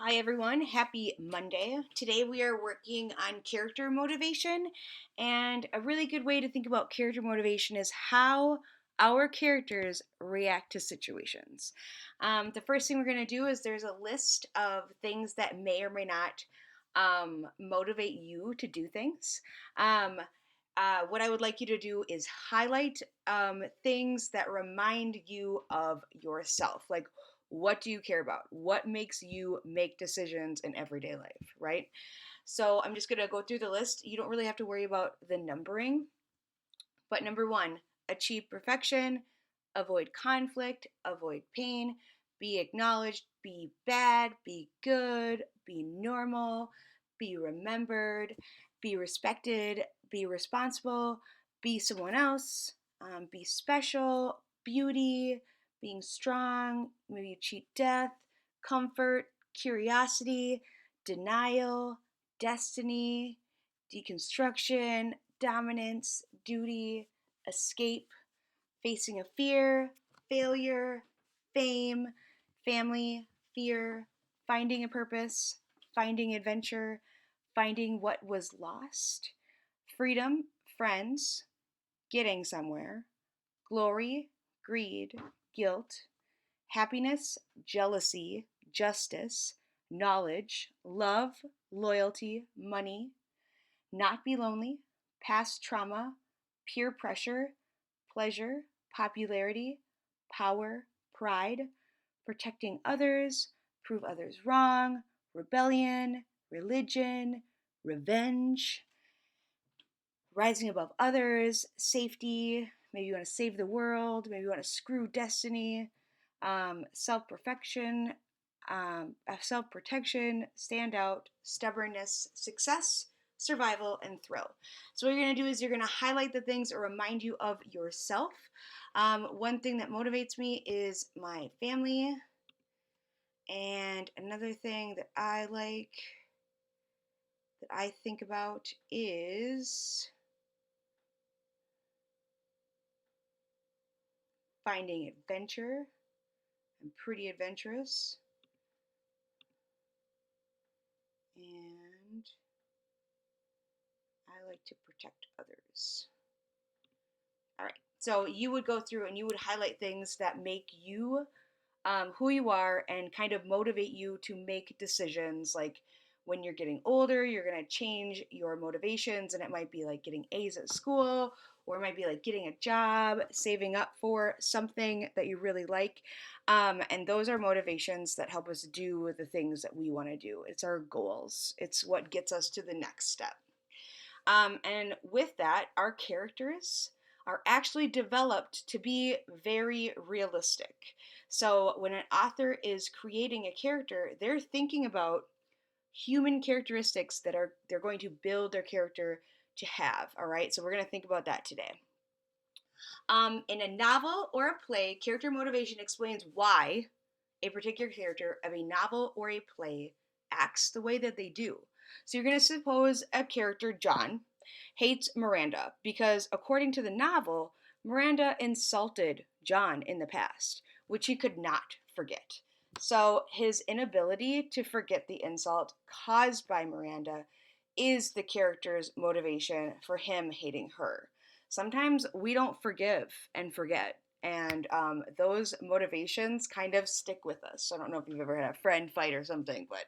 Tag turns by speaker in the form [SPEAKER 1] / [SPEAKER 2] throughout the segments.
[SPEAKER 1] Hi, everyone. Happy Monday. Today we are working on character motivation, and a really good way to think about character motivation is how our characters react to situations. The first thing we're going to do is there's a list of things that may or may not motivate you to do things. Um, what I would like you to do is highlight things that remind you of yourself. Like, what do you care about? What makes you make decisions in everyday life, right? So I'm just going to go through the list. You don't really have to worry about the numbering. But number one, achieve perfection, avoid conflict, avoid pain, be acknowledged, be bad, be good, be normal, be remembered, be respected, be responsible, be someone else, be special, beauty, being strong, maybe cheat death, comfort, curiosity, denial, destiny, deconstruction, dominance, duty, escape, facing a fear, failure, fame, family, fear, finding a purpose, finding adventure, finding what was lost, freedom, friends, getting somewhere, glory, greed, guilt, happiness, jealousy, justice, knowledge, love, loyalty, money, not be lonely, past trauma, peer pressure, pleasure, popularity, power, pride, protecting others, prove others wrong, rebellion, religion, revenge, rising above others, safety. Maybe you want to save the world. Maybe you want to screw destiny, self perfection, self protection, stand out, stubbornness, success, survival, and thrill. So, what you're going to do is you're going to highlight the things that remind you of yourself. One thing that motivates me is my family. And another thing that I like, that I think about, is finding adventure. I'm pretty adventurous. And I like to protect others. All right. So you would go through and you would highlight things that make you who you are and kind of motivate you to make decisions. Like when you're getting older, you're going to change your motivations, and it might be like getting A's at school, or it might be like getting a job, saving up for something that you really like. And those are motivations that help us do the things that we want to do. It's our goals, it's what gets us to the next step. And with that, our characters are actually developed to be very realistic. So when an author is creating a character, they're thinking about human characteristics that are they're going to build their character to have. All right, so we're going to think about that today. In a novel or a play, character motivation explains why a particular character of a novel or a play acts the way that they do. So you're going to suppose a character, John, hates Miranda because, according to the novel, Miranda insulted John in the past, which he could not forget. So his inability to forget the insult caused by Miranda is the character's motivation for him hating her. Sometimes we don't forgive and forget, and those motivations kind of stick with us. I don't know if you've ever had a friend fight or something, but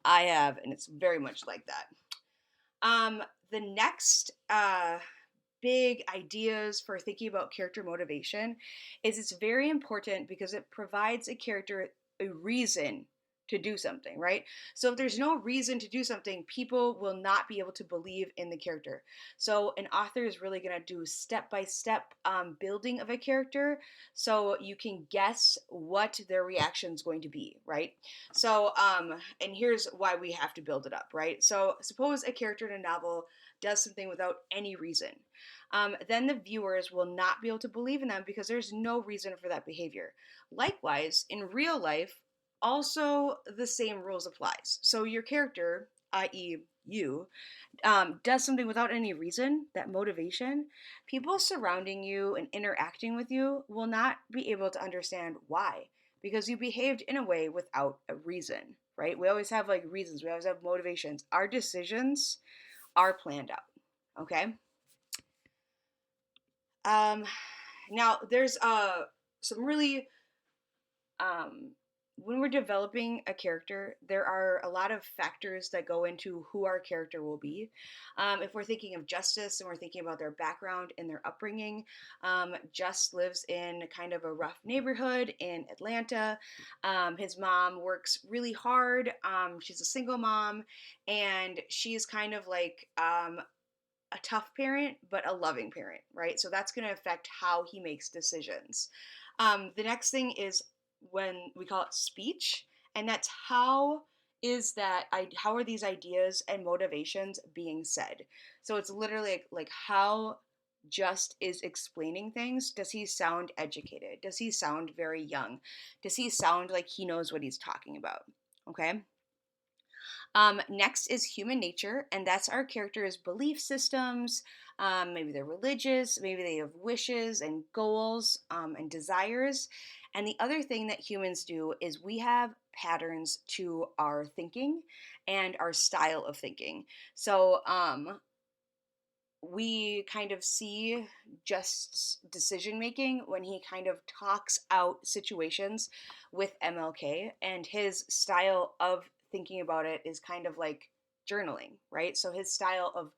[SPEAKER 1] I have, and it's very much like that. Um, the next big ideas for thinking about character motivation is it's very important because it provides a character a reason to do something, right? So if there's no reason to do something, people will not be able to believe in the character. So an author is really going to do step by step building of a character so you can guess what their reaction is going to be, right? So, and here's why we have to build it up, right? So suppose a character in a novel does something without any reason. Then the viewers will not be able to believe in them because there's no reason for that behavior. Likewise, in real life, also the same rules applies. So your character, i.e., you, does something without any reason, that motivation, people surrounding you and interacting with you will not be able to understand why because you behaved in a way without a reason. right? We always have like reasons, we always have motivations. Our decisions are planned out, okay? Um, Now, there's some really um, when we're developing a character, there are a lot of factors that go into who our character will be. If we're thinking of Justice and we're thinking about their background and their upbringing, Just lives in kind of a rough neighborhood in Atlanta. His mom works really hard. She's a single mom, and she's kind of like a tough parent, but a loving parent, right? So that's going to affect how he makes decisions. The next thing is when we call it speech, and that's how are these ideas and motivations being said? So it's literally like how Just is explaining things. Does he sound educated? Does he sound very young? Does he sound like he knows what he's talking about? Okay. Next is human nature, and that's our character's belief systems. Maybe they're religious, maybe they have wishes and goals and desires. And the other thing that humans do is we have patterns to our thinking and our style of thinking. So we kind of see Just's decision making when he kind of talks out situations with MLK, and his style of thinking about it is kind of like journaling, right? So his style of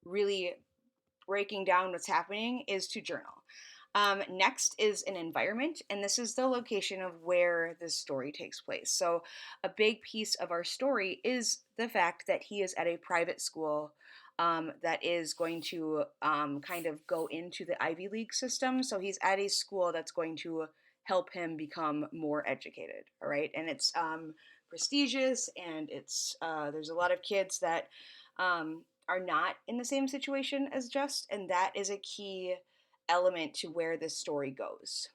[SPEAKER 1] really breaking down what's happening is to journal. Next is an environment, and this is the location of where this story takes place. So, a big piece of our story is the fact that he is at a private school that is going to kind of go into the Ivy League system. So, he's at a school that's going to help him become more educated, all right? And it's prestigious, and there's a lot of kids that are not in the same situation as Just, and that is a key element to where this story goes.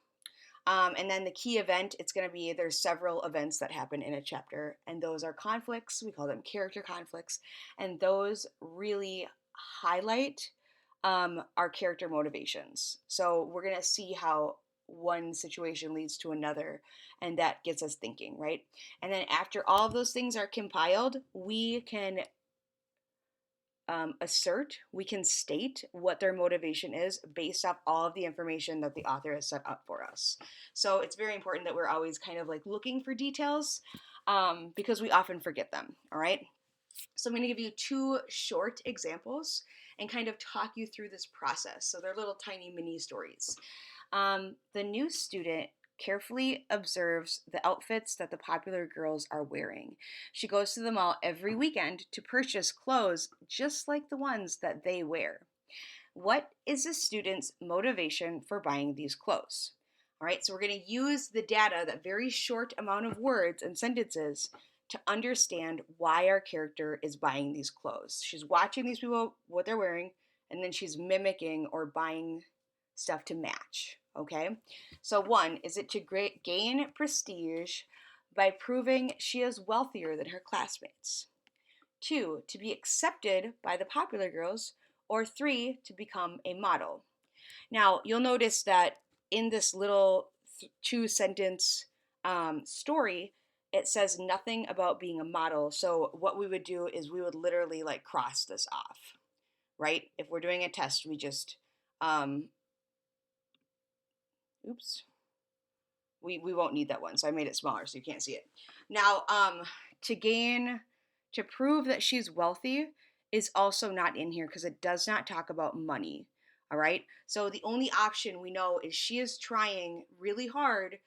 [SPEAKER 1] And then the key event, it's going to be there's several events that happen in a chapter, and those are conflicts. We call them character conflicts, and those really highlight our character motivations. So we're going to see how one situation leads to another, and that gets us thinking, right? And then after all of those things are compiled, we can we can state what their motivation is based off all of the information that the author has set up for us. So it's very important that we're always kind of like looking for details because we often forget them. All right. So I'm going to give you two short examples and kind of talk you through this process. So they're little tiny mini stories. The new student carefully observes the outfits that the popular girls are wearing. She goes to the mall every weekend to purchase clothes just like the ones that they wear. What is the student's motivation for buying these clothes? All right, so we're going to use the data, that very short amount of words and sentences, to understand why our character is buying these clothes. She's watching these people, what they're wearing, and then she's mimicking or buying stuff to match. Okay, so one, is it to gain prestige by proving she is wealthier than her classmates? Two, to be accepted by the popular girls? Or three, to become a model? Now, you'll notice that in this little two sentence story, it says nothing about being a model. So, what we would do is we would literally like cross this off, right? If we're doing a test, we just, oops, we won't need that one. So, I made it smaller so you can't see it. Now, to gain, to prove that she's wealthy is also not in here because it does not talk about money. All right. So the only option we know is she is trying really hard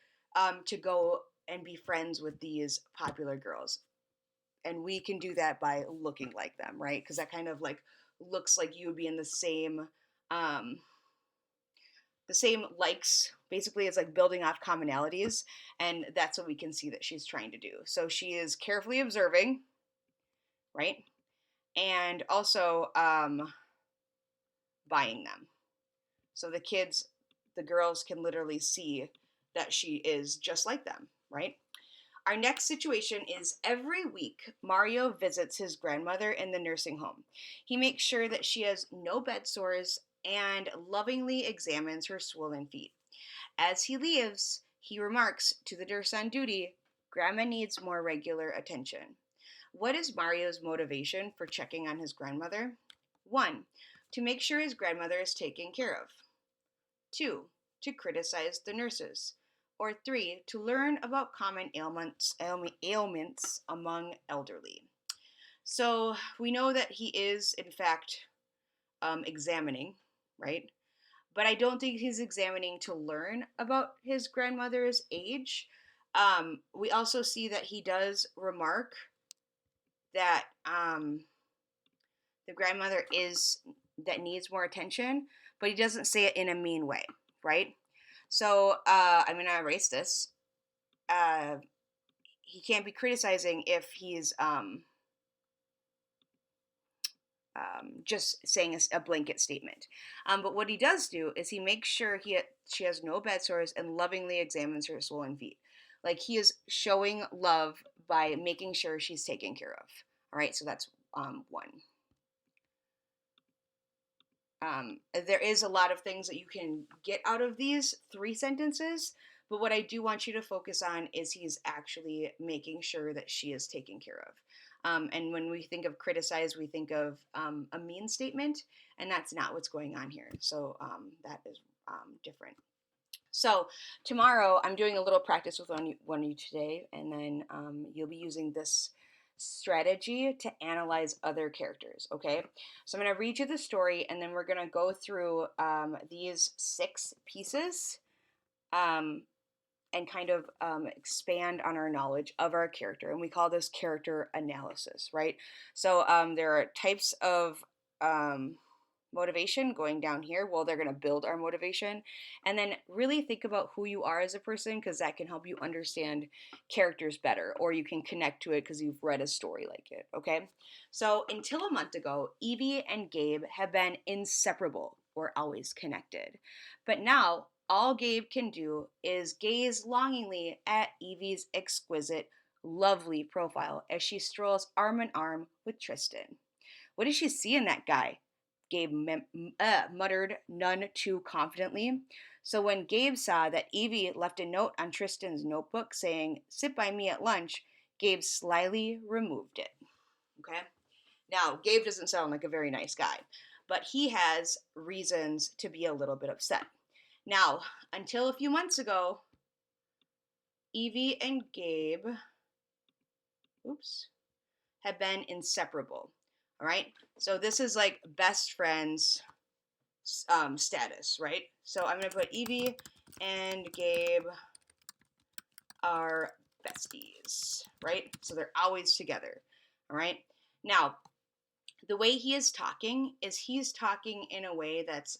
[SPEAKER 1] to go and be friends with these popular girls. And we can do that by looking like them, right? Because that kind of like looks like you would be in um, the same likes. Basically, it's like building off commonalities. And that's what we can see that she's trying to do. So she is carefully observing, right? And also buying them. So the girls can literally see that she is just like them, right? Our next situation is every week Mario visits his grandmother in the nursing home. He makes sure that she has no bed sores and lovingly examines her swollen feet. As he leaves, he remarks to the nurse on duty, Grandma needs more regular attention. What is Mario's motivation for checking on his grandmother? 1. To make sure his grandmother is taken care of. 2. To criticize the nurses. Or 3. To learn about common ailments among elderly. So we know that he is, in fact, examining, right? But I don't think he's examining to learn about his grandmother's age. We also see that he does remark that the grandmother is that needs more attention, but he doesn't say it in a mean way, right? So I'm gonna erase this. He can't be criticizing if he's just saying a blanket statement. But what he does do is he makes sure she has no bed sores and lovingly examines her swollen feet. Like he is showing love by making sure she's taken care of. All right, so that's one. There is a lot of things that you can get out of these 3 sentences, but what I do want you to focus on is he's actually making sure that she is taken care of. And when we think of criticize, we think of a mean statement, and that's not what's going on here. So that is different. So tomorrow I'm doing a little practice with one of you today, and then you'll be using this strategy to analyze other characters, okay? So I'm going to read you the story, and then we're going to go through these 6 pieces and kind of expand on our knowledge of our character. And we call this character analysis, right? So there are types of motivation going down here. Well, they're going to build our motivation. And then really think about who you are as a person, because that can help you understand characters better, or you can connect to it because you've read a story like it, okay? So until a month ago, Evie and Gabe have been inseparable or always connected. But now, all Gabe can do is gaze longingly at Evie's exquisite, lovely profile as she strolls arm in arm with Tristan. What does she see in that guy? Gabe muttered none too confidently. So when Gabe saw that Evie left a note on Tristan's notebook saying, "Sit by me at lunch," Gabe slyly removed it. Okay? Now, Gabe doesn't sound like a very nice guy, but he has reasons to be a little bit upset. Now, until a few months ago, Evie and Gabe, had been inseparable. All right? So this is like best friends status, right? So I'm going to put Evie and Gabe are besties, right? So they're always together. All right? Now, the way he is talking is he's talking in a way that's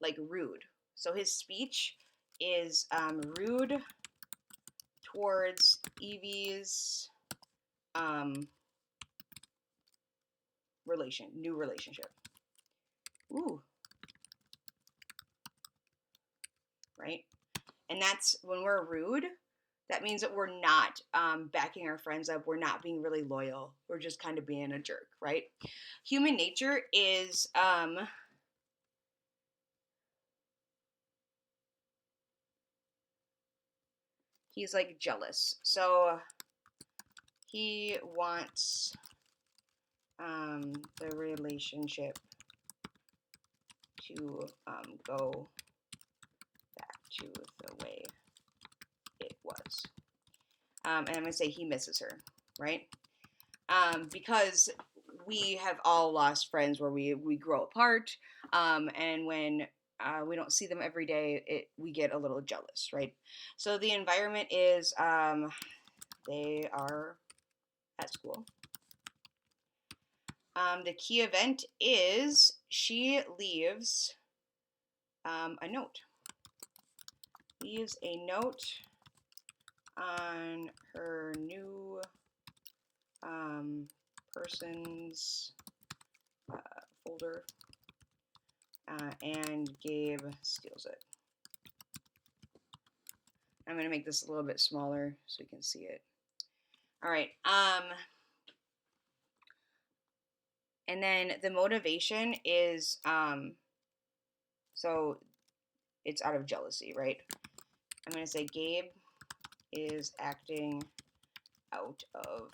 [SPEAKER 1] like rude. So his speech is rude towards Evie's new relationship. Ooh. Right? And that's when we're rude, that means that we're not backing our friends up. We're not being really loyal. We're just kind of being a jerk, right? Human nature is he's like jealous. So he wants the relationship to go back to the way it was. And I'm going to say he misses her, right? Because we have all lost friends where we grow apart, and when we don't see them every day, we get a little jealous, right? So the environment is they are at school. The key event is she leaves a note. Leaves a note on her new person's folder, and Gabe steals it. I'm going to make this a little bit smaller so you can see it. All right. And then the motivation is, so it's out of jealousy, right? I'm going to say Gabe is acting out of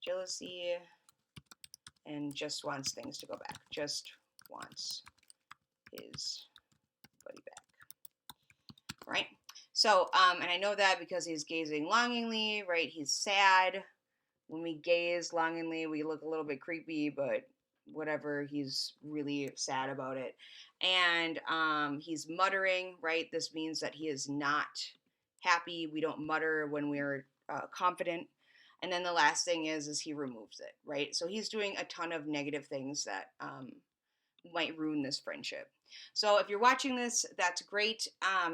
[SPEAKER 1] jealousy and just wants things to go back. Just wants his buddy back. Right? So, and I know that because he's gazing longingly, right? He's sad. When we gaze longingly, we look a little bit creepy, but whatever, he's really sad about it. And he's muttering, right? This means that he is not happy. We don't mutter when we're confident. And then the last thing is he removes it, right? So he's doing a ton of negative things that might ruin this friendship. So if you're watching this, that's great.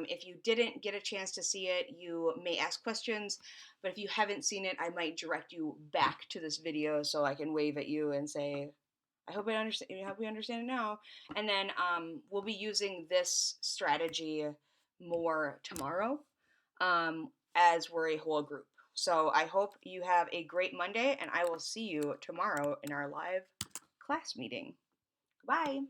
[SPEAKER 1] If you didn't get a chance to see it, you may ask questions. But if you haven't seen it, I might direct you back to this video so I can wave at you and say, I hope I understand. I hope we understand it now. And then we'll be using this strategy more tomorrow as we're a whole group. So I hope you have a great Monday, and I will see you tomorrow in our live class meeting. Bye.